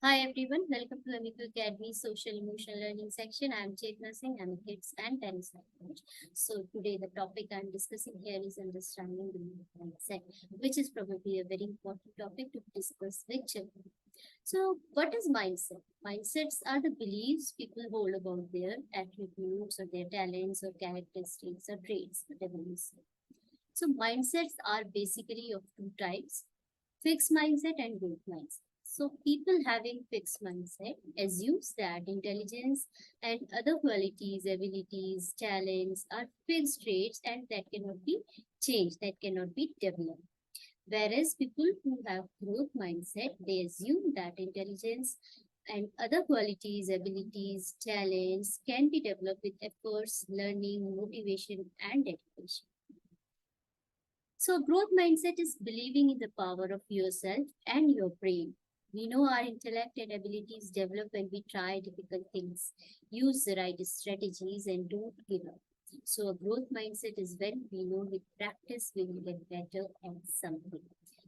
Hi everyone, welcome to Amico Academy Social Emotional Learning section. I'm Chetna Singh, I'm a kids and parents life coach. So today the topic I'm discussing here is understanding the mindset, which is probably a very important topic to discuss with children. So what is mindset? Mindsets are the beliefs people hold about their attributes or their talents or characteristics or traits, whatever you say. So mindsets are basically of two types, fixed mindset and growth mindset. So people having fixed mindset assumes that intelligence and other qualities, abilities, talents are fixed traits and that cannot be changed, that cannot be developed. Whereas people who have growth mindset, they assume that intelligence and other qualities, abilities, talents can be developed with efforts, learning, motivation, and dedication. So, growth mindset is believing in the power of yourself and your brain. We know our intellect and abilities develop when we try difficult things, use the right strategies, and don't give up. So, a growth mindset is when we know with practice we will get better at something.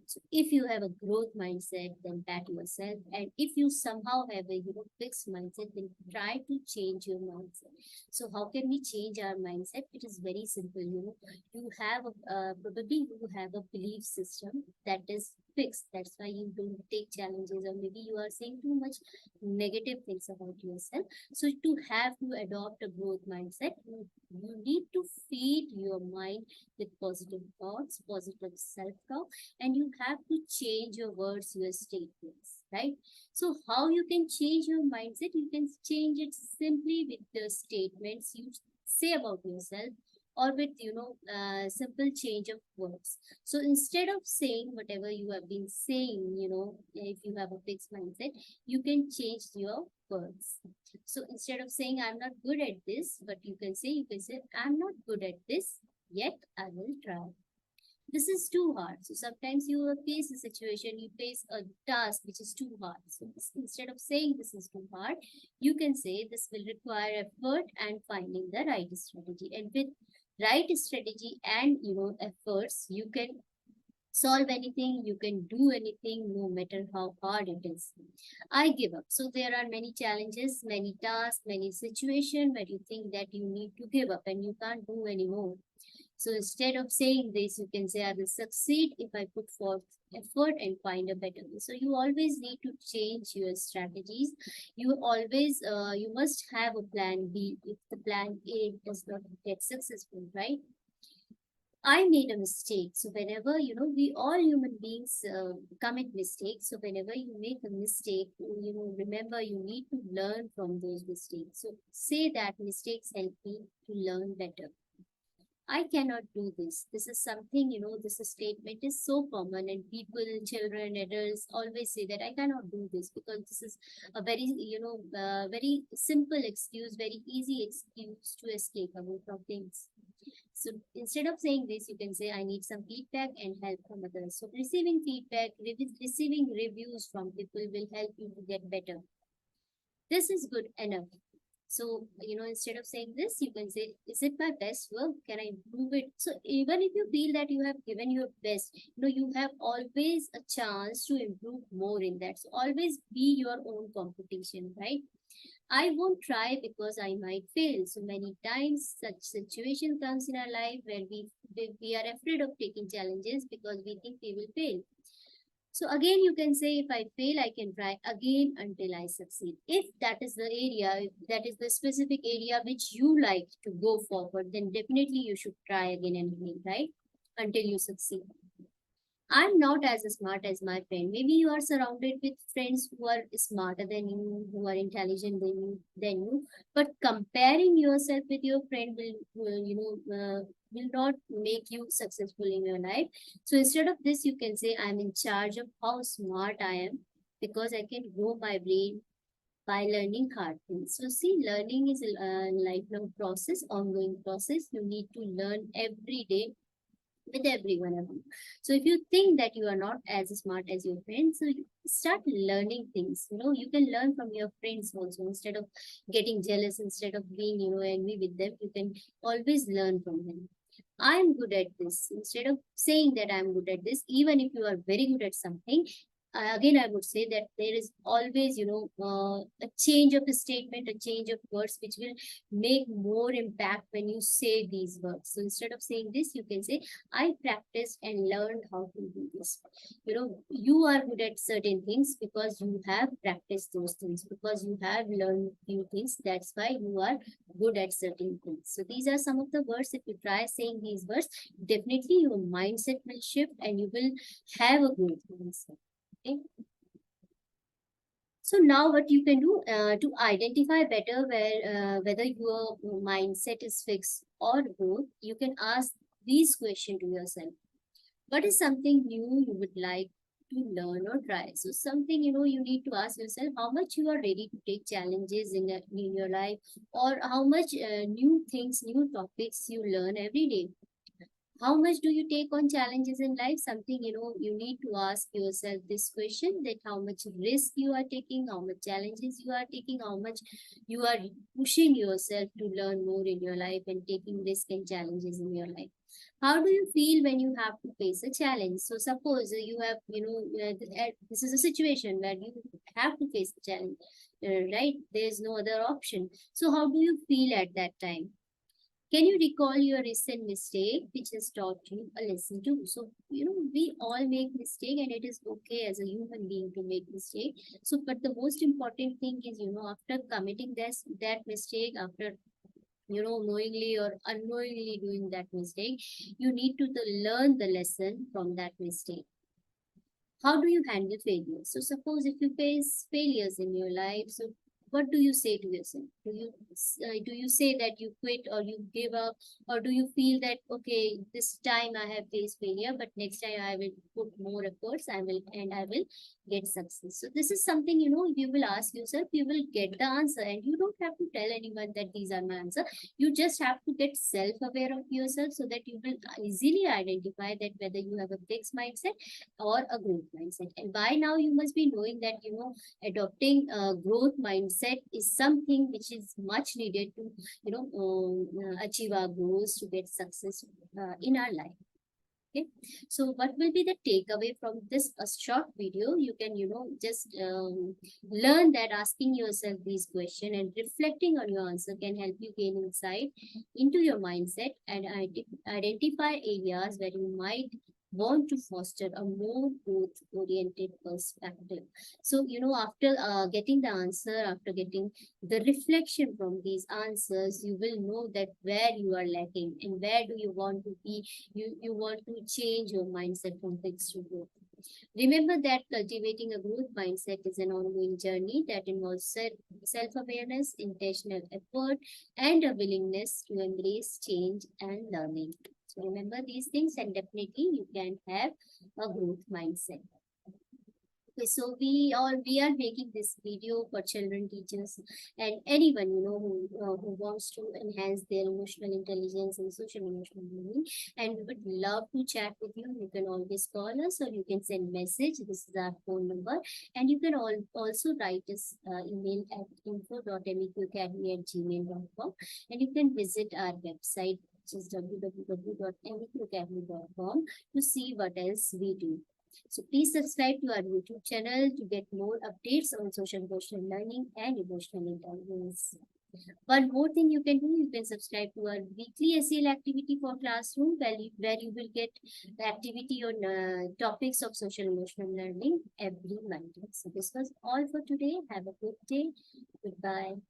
So, if you have a growth mindset, then pat yourself. And if you somehow have a fixed mindset, then try to change your mindset. So, how can we change our mindset? It is very simple. You have probably you have a belief system that is fixed. That's why you don't take challenges, or maybe you are saying too much negative things about yourself. So to adopt a growth mindset, you need to feed your mind with positive thoughts, positive self-talk, and you have to change your words, your statements, right? So how you can change your mindset? You can change it simply with the statements you say about yourself, or with simple change of words. So instead of saying whatever you have been saying, if you have a fixed mindset, you can change your words. So instead of saying I'm not good at this, but you can say I'm not good at this, yet I will try. This is too hard. So sometimes you will face a situation, you face a task which is too hard. So instead of saying this is too hard, you can say this will require effort and finding the right strategy. And with right strategy and efforts, you can solve anything, you can do anything, no matter how hard it is. I give up. So there are many challenges, many tasks, many situations where you think that you need to give up and you can't do anymore. So instead of saying this, you can say, I will succeed if I put forth effort and find a better way. So you always need to change your strategies. You must have a plan B if the plan A does not get successful, right? I made a mistake. So whenever, we all human beings commit mistakes. So whenever you make a mistake, remember you need to learn from those mistakes. So say that mistakes help me to learn better. I cannot do this. This is something, this statement is so common, and people, children, adults always say that I cannot do this because this is a very, very simple excuse, very easy excuse to escape away from things. So instead of saying this, you can say, I need some feedback and help from others. So receiving feedback, receiving reviews from people will help you to get better. This is good enough. So, instead of saying this, you can say, is it my best work? Can I improve it? So even if you feel that you have given your best, you have always a chance to improve more in that. So always be your own competition, right? I won't try because I might fail. So many times such situation comes in our life where we are afraid of taking challenges because we think we will fail. So again, you can say, if I fail, I can try again until I succeed. If that is the area, if that is the specific area which you like to go forward, then definitely you should try again and again, right? Until you succeed. I'm not as smart as my friend. Maybe you are surrounded with friends who are smarter than you, who are intelligent than you. But comparing yourself with your friend will not make you successful in your life. So instead of this, you can say, I'm in charge of how smart I am because I can grow my brain by learning hard things. So see, learning is a lifelong process, ongoing process. You need to learn every day with everyone around. So if you think that you are not as smart as your friends, so you start learning things. You can learn from your friends also. Instead of getting jealous, instead of being, angry with them, you can always learn from them. I'm good at this. Instead of saying that I'm good at this, even if you are very good at something, again, I would say that there is always, a change of a statement, a change of words, which will make more impact when you say these words. So instead of saying this, you can say, I practiced and learned how to do this. You are good at certain things because you have practiced those things, because you have learned few things. That's why you are good at certain things. So these are some of the words. If you try saying these words, definitely your mindset will shift and you will have a growth mindset. Okay. So now what you can do to identify better whether your mindset is fixed or growth, you can ask these questions to yourself. What is something new you would like to learn or try? So something, you need to ask yourself how much you are ready to take challenges in your life, or how much new things, new topics you learn every day. How much do you take on challenges in life? Something, you need to ask yourself this question, that how much risk you are taking, how much challenges you are taking, how much you are pushing yourself to learn more in your life and taking risk and challenges in your life. How do you feel when you have to face a challenge? So suppose you have, this is a situation where you have to face a challenge, right? There's no other option. So how do you feel at that time? Can you recall your recent mistake which has taught you a lesson too? So, we all make mistake, and it is okay as a human being to make mistake. So, but the most important thing is, after committing that mistake, after, knowingly or unknowingly doing that mistake, you need to learn the lesson from that mistake. How do you handle failures? So suppose if you face failures in your life, so what do you say to yourself? Do you say that you quit or you give up, or do you feel that, okay, this time I have faced failure, but next time I will put more efforts, I will get success. So this is something, you will ask yourself, you will get the answer, and you don't have to tell anyone that these are my answer. You just have to get self-aware of yourself, so that you will easily identify that whether you have a fixed mindset or a growth mindset. And by now you must be knowing that, adopting a growth mindset is something which is much needed to, achieve our goals, to get success in our life. Okay, so what will be the takeaway from this a short video? You can, just learn that asking yourself these questions and reflecting on your answer can help you gain insight into your mindset and identify areas where you might want to foster a more growth oriented perspective. So, after getting the answer, after getting the reflection from these answers, you will know that where you are lacking and where do you want to be. You want to change your mindset from fixed to growth. Remember that cultivating a growth mindset is an ongoing journey that involves self-awareness, intentional effort, and a willingness to embrace change and learning. So remember these things, and definitely you can have a growth mindset. Okay, so we are making this video for children, teachers, and anyone, who wants to enhance their emotional intelligence and social emotional learning. And we would love to chat with you. You can always call us, or you can send message. This is our phone number, and you can also write us email at info.meqacademy@gmail.com, and you can visit our website, which is www.meqacademy.com, to see what else we do. So please subscribe to our YouTube channel to get more updates on social emotional learning and emotional intelligence. One more thing you can do, you can subscribe to our weekly SEL activity for classroom, where you will get the activity on topics of social emotional learning every Monday. So this was all for today. Have a good day. Goodbye.